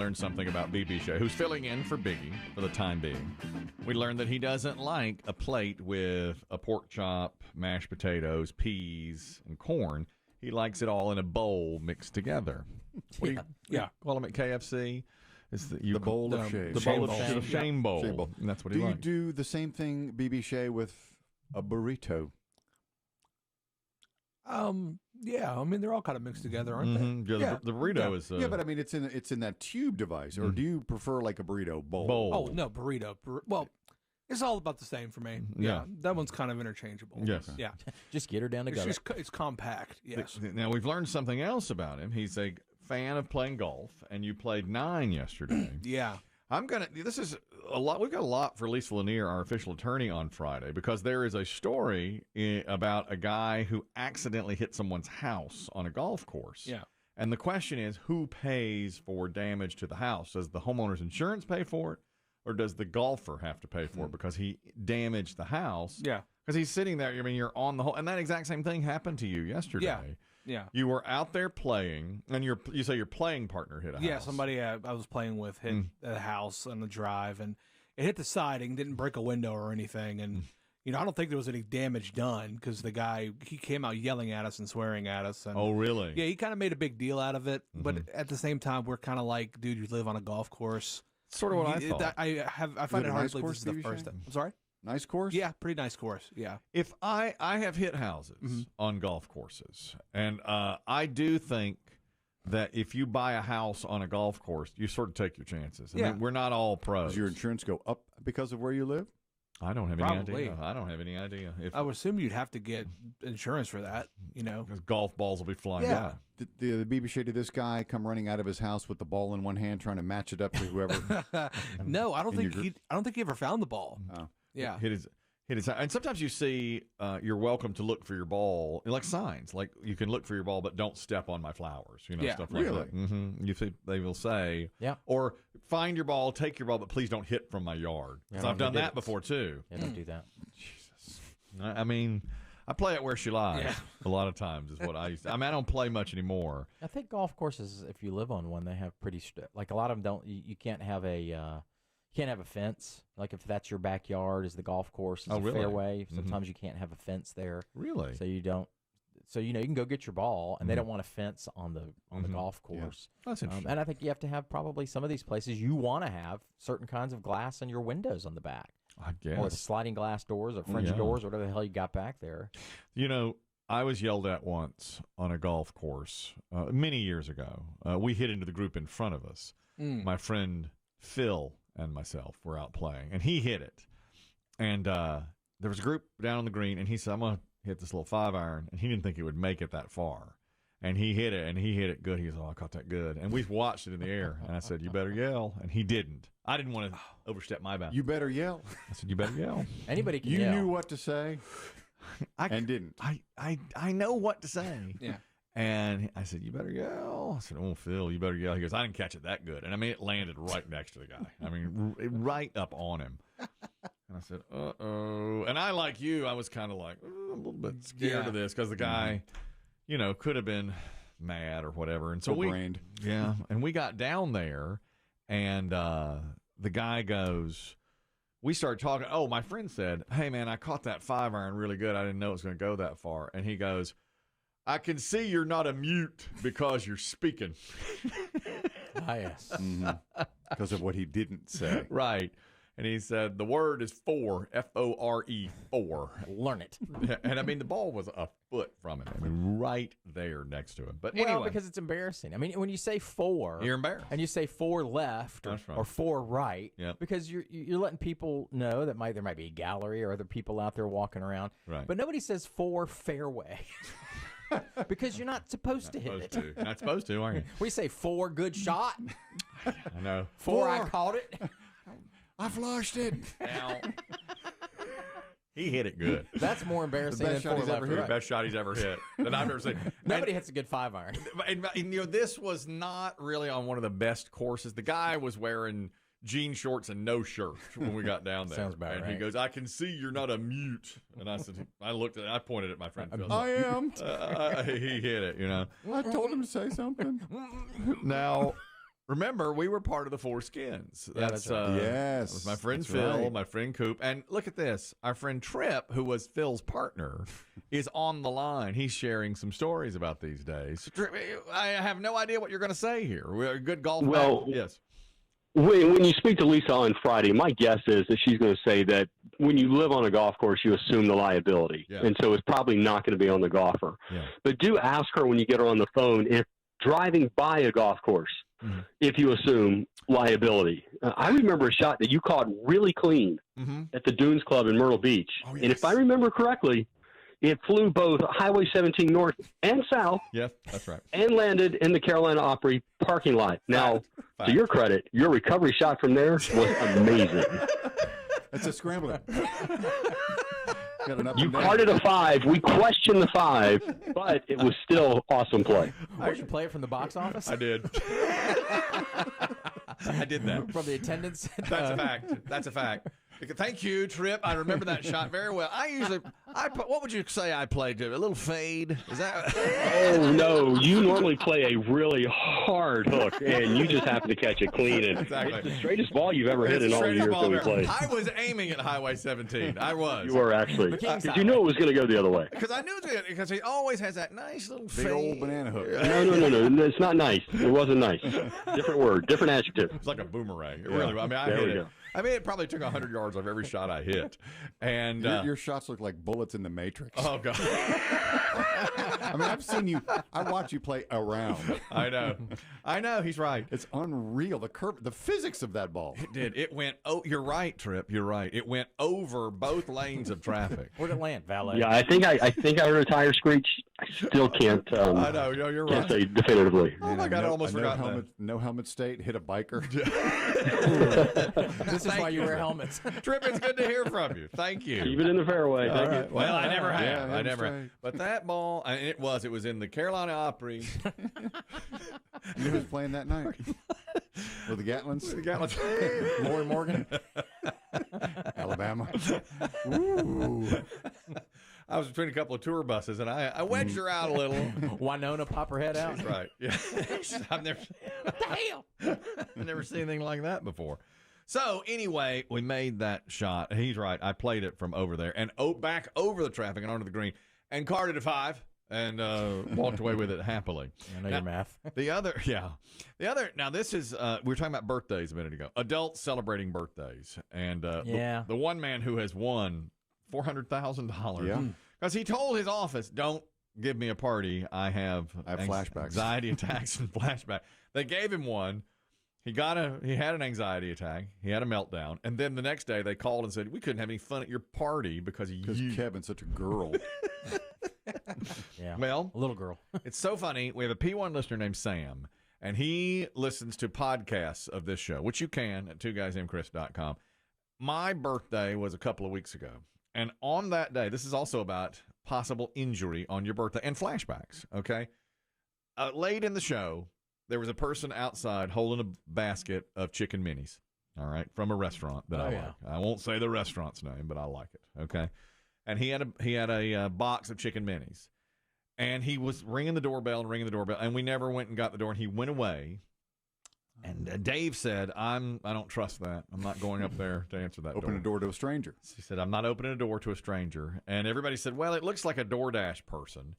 Learned something about Shea, who's filling in for Biggie for the time being. We learned that he doesn't like a plate with a pork chop, mashed potatoes, peas, and corn. He likes it all in a bowl mixed together. What do you call them at KFC? It's the bowl of Shea. The bowl of Shea bowl. And that's what he likes. Do you do the same thing, BB Shea, with a burrito? Yeah, I mean they're all kind of mixed together, aren't they? Yeah, the burrito is. Yeah, but I mean it's in that tube device. Or do you prefer like a burrito bowl? Oh no, burrito. Well, it's all about the same for me. Yeah, that one's kind of interchangeable. Yes. Yeah, just get her down to go. It's compact. Yes. Now we've learned something else about him. He's a fan of playing golf, and you played 9 yesterday. Yeah. This is a lot. We've got a lot for Lisa Lanier, our official attorney, on Friday, because there is a story about a guy who accidentally hit someone's house on a golf course. Yeah. And the question is, who pays for damage to the house? Does the homeowner's insurance pay for it, or does the golfer have to pay for it because he damaged the house? Yeah. Because he's sitting there. I mean, you're on the hole. And that exact same thing happened to you yesterday. Yeah. You were out there playing, and you say your playing partner hit a house. Yeah, somebody I was playing with hit a house on the drive, and it hit the siding, didn't break a window or anything. And, I don't think there was any damage done because the guy, he came out yelling at us and swearing at us. And, oh, really? Yeah, he kind of made a big deal out of it. But at the same time, we're kind of like, dude, you live on a golf course. Sort of what I thought. I find it hard to believe this is the first time. I'm sorry? Nice course? Yeah, pretty nice course. Yeah. If I have hit houses on golf courses, and I do think that if you buy a house on a golf course, you sort of take your chances. I mean, we're not all pros. Does your insurance go up because of where you live? I don't have any idea. I don't have any idea. I would assume you'd have to get insurance for that, Because golf balls will be flying out. Did the BB Shea, did this guy come running out of his house with the ball in one hand trying to match it up to whoever? No, I don't think he ever found the ball. Oh. Yeah. Hit his and sometimes you see you're welcome to look for your ball, like signs, like you can look for your ball, but don't step on my flowers, stuff like that. Mm-hmm. You see, they will say, or find your ball, take your ball, but please don't hit from my yard. Because I've done that before too. Yeah, don't do that. Jesus, I mean, I play it where she lies. A lot of times is what I used to. I mean, I don't play much anymore. I think golf courses, if you live on one, they have pretty like a lot of them don't. You can't have a. You can't have a fence. Like if that's your backyard, is the golf course, is a fairway. Sometimes you can't have a fence there. Really? So you don't. So you can go get your ball, and they don't want a fence on the golf course. Yeah. That's interesting. And I think you have to have probably some of these places you want to have certain kinds of glass in your windows on the back. I guess. Or the sliding glass doors or French doors, or whatever the hell you got back there. I was yelled at once on a golf course many years ago. We hit into the group in front of us. My friend Phil and myself were out playing, and he hit it. And there was a group down on the green, and he said, I'm going to hit this little 5-iron, and he didn't think it would make it that far. And he hit it good. He was, I caught that good. And we watched it in the air, and I said, you better yell. And he didn't. I didn't want to overstep my bounds. You better yell. I said, you better yell. Anybody can you yell. knew what to say and didn't. I know what to say. Yeah. And I said, you better yell. I said, oh, Phil, you better yell. He goes, I didn't catch it that good. And I mean, it landed right next to the guy. I mean, right up on him. And I said, uh-oh. And I, like you, I was kind of like, a little bit scared of this because the guy, could have been mad or whatever. And so and we got down there, and the guy goes, we started talking. Oh, my friend said, hey, man, I caught that 5-iron really good. I didn't know it was going to go that far. And he goes, I can see you're not a mute because you're speaking. Yes. Because of what he didn't say. Right. And he said, the word is fore, F-O-R-E, fore. Learn it. And I mean, the ball was a foot from him. I mean, right there next to him. But anyway. Well, because it's embarrassing. I mean, when you say fore. You're embarrassed. And you say fore left or fore right. Yep. Because you're letting people know that there might be a gallery or other people out there walking around. Right. But nobody says fore fairway. Because you're not supposed to hit it. You're not supposed to, are you? We say fore good shot. I know. Fore I caught it. I flushed it. Now, he hit it good. That's more embarrassing than fore left. The best shot he's ever hit that I've ever seen. Nobody hits a good 5-iron. And this was not really on one of the best courses. The guy was wearing jean shorts and no shirt when we got down there. Sounds about and right. He goes, I can see you're not a mute. And I said, I pointed at my friend Phil. I am. He hit it, I told him to say something. Now, Remember, we were part of the Four Skins. That's right. Yes. That was my friend that's Phil, right. my friend Coop. And look at this. Our friend Tripp, who was Phil's partner, is on the line. He's sharing some stories about these days. Tripp, I have no idea what you're going to say here. We're a good golf Well, Yes. When you speak to Lisa on Friday, my guess is that she's going to say that when you live on a golf course, you assume the liability. Yeah. And so it's probably not going to be on the golfer. Yeah. But do ask her when you get her on the phone if driving by a golf course, if you assume liability. I remember a shot that you caught really clean at the Dunes Club in Myrtle Beach. Oh, yes. And if I remember correctly, it flew both Highway 17 north and south Yes, that's right. and landed in the Carolina Opry parking lot. Now, to your credit, your recovery shot from there was amazing. It's a scrambler. Got an up You and down. carded a 5. We questioned the 5, but it was still awesome play. Did you play it from the box office? I did. I did that. From the attendance? That's a fact. That's a fact. Thank you, Tripp. I remember that shot very well. What would you say I played? A little fade? Is that? Oh, no. You normally play a really hard hook, and you just happen to catch it clean. And Exactly. It's the straightest ball you've ever hit in all the years that we played. I was aiming at Highway 17. I was. You were actually. Because you knew it was going to go the other way. Because I knew it was good, because he always has that nice little Big fade. old banana hook. No. It's not nice. It wasn't nice. Different word, different adjective. It's like a boomerang. It really. I mean, I There hit we it. go. I mean, it probably took 100 yards of every shot I hit, and Your shots look like bullets in the Matrix. oh god, I mean, I've seen you. I watch you play around. I know. He's right. It's unreal. The curve, the physics of that ball. It did. It went. Oh, you're right, Tripp. You're right. It went over both lanes of traffic. Where'd it land? Valet. Yeah, I think I heard a tire screech. I still can't. I know. No, you're Can't right. say definitively. Oh my god, I almost forgot that. No helmet state hit a biker. This is why you wear helmets. Tripp, it's good to hear from you. Thank you. Keep it in the fairway. All Thank right. you. Well, I never have. Yeah, I never have. straight. But that ball, and it was in the Carolina Opry. And who was playing that night? With the Gatlins? The Gatlins. Lori Morgan? Alabama? Ooh. I was between a couple of tour buses, and I wedged her out a little. Winona pop her head out. That's right. Yeah. I've never. What the hell? I've never seen anything like that before. So anyway, we made that shot. He's right. I played it from over there and back over the traffic and onto the green and carded a 5 and walked away with it happily. I know your math. The other. Now this is we were talking about birthdays a minute ago. Adults celebrating birthdays, and the one man who has won $400,000. Yeah. Because he told his office, "Don't give me a party. I have flashbacks, anxiety attacks, and flashbacks." They gave him one. He had an anxiety attack. He had a meltdown, and then the next day they called and said, "We couldn't have any fun at your party because Kevin's such a girl. Yeah. Well, a little girl. it's so funny. We have a P1 listener named Sam, and he listens to podcasts of this show, which you can at twoguysnamedchris.com. My birthday was a couple of weeks ago, and on that day, this is also about possible injury on your birthday and flashbacks, okay? Late in the show, there was a person outside holding a basket of chicken minis, all right, from a restaurant that I like. I won't say the restaurant's name, but I like it, okay? And he had a box of chicken minis, and he was ringing the doorbell, and we never went and got the door, and he went away. And Dave said, I don't trust that. I'm not going up there to answer that Open a door to a stranger. He said, I'm not opening a door to a stranger. And everybody said, well, it looks like a DoorDash person.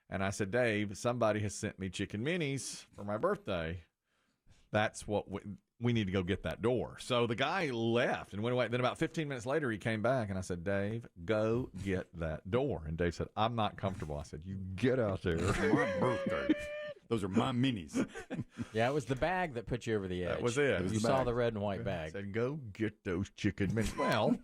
And I said, Dave, somebody has sent me chicken minis for my birthday. That's what we need to go get that door. So the guy left and went away. Then about 15 minutes later, he came back, and I said, Dave, go get that door. And Dave said, I'm not comfortable. I said, you get out there. It's my birthday. Those are my minis. Yeah, it was the bag that put you over the edge. That was it. You saw the red and white bag. I said, go get those chicken minis. Well,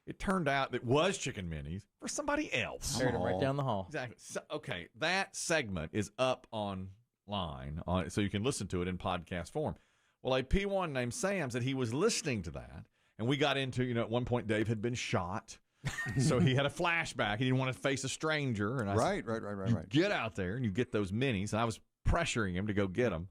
it turned out it was chicken minis for somebody else. Carried them right down the hall. Exactly. So, okay, that segment is up online, so you can listen to it in podcast form. Well, a P1 named Sam said he was listening to that, and we got into, at one point Dave had been shot, so he had a flashback. He didn't want to face a stranger. And I said, right. Get out there and you get those minis. And I was pressuring him to go get them.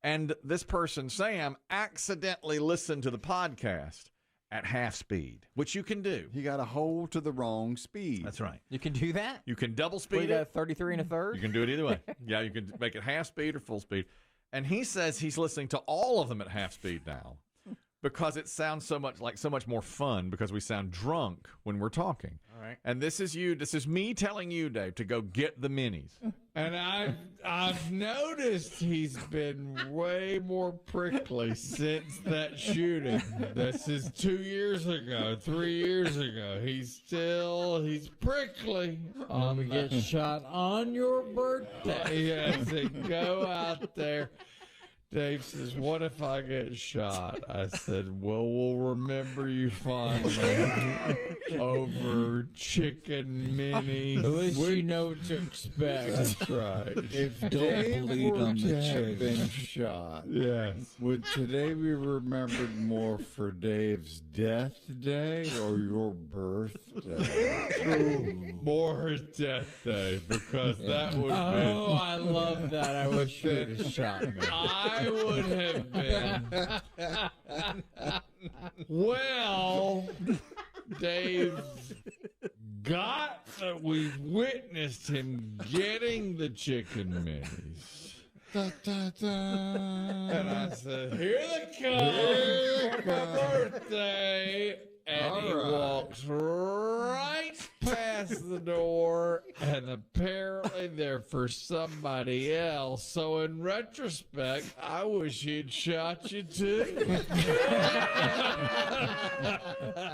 And this person, Sam, accidentally listened to the podcast at half speed, which you can do. He got a hold to the wrong speed. That's right. You can do that? You can double We speed got it. 33 and a third? You can do it either way. Yeah, you can make it half speed or full speed. And he says he's listening to all of them at half speed now because it sounds so much more fun because we sound drunk when we're talking. All right. And this is me telling you, Dave, to go get the minis. And I've noticed he's been way more prickly since that shooting. This is 2 years ago, 3 years ago. He's prickly. I'm gonna get shot on your birthday. Yes, and go out there. Dave says, "What if I get shot?" I said, "Well, we'll remember you fondly over chicken minis." At least you know what to expect. That's right. If Dave were to have been shot, yes, would today be remembered more for Dave's death day or your birthday? More his death day, because that would be... Oh, I love that. I wish you'd have shot me. I would have been. Well, Dave we've witnessed him getting the chicken minis. Da, da, da. And I said, "Here they come for my birthday." And he walks right past the door, and apparently they're for somebody else. So in retrospect, I wish he'd shot you too.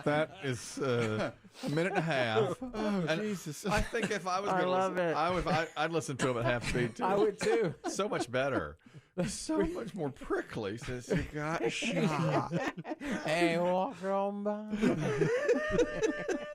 That is a minute and a half. Oh, Jesus. I think if I was going to listen, I'd listen to him at half speed too. I would too. So much better. So much more prickly since you got shot. Hey, walk on by.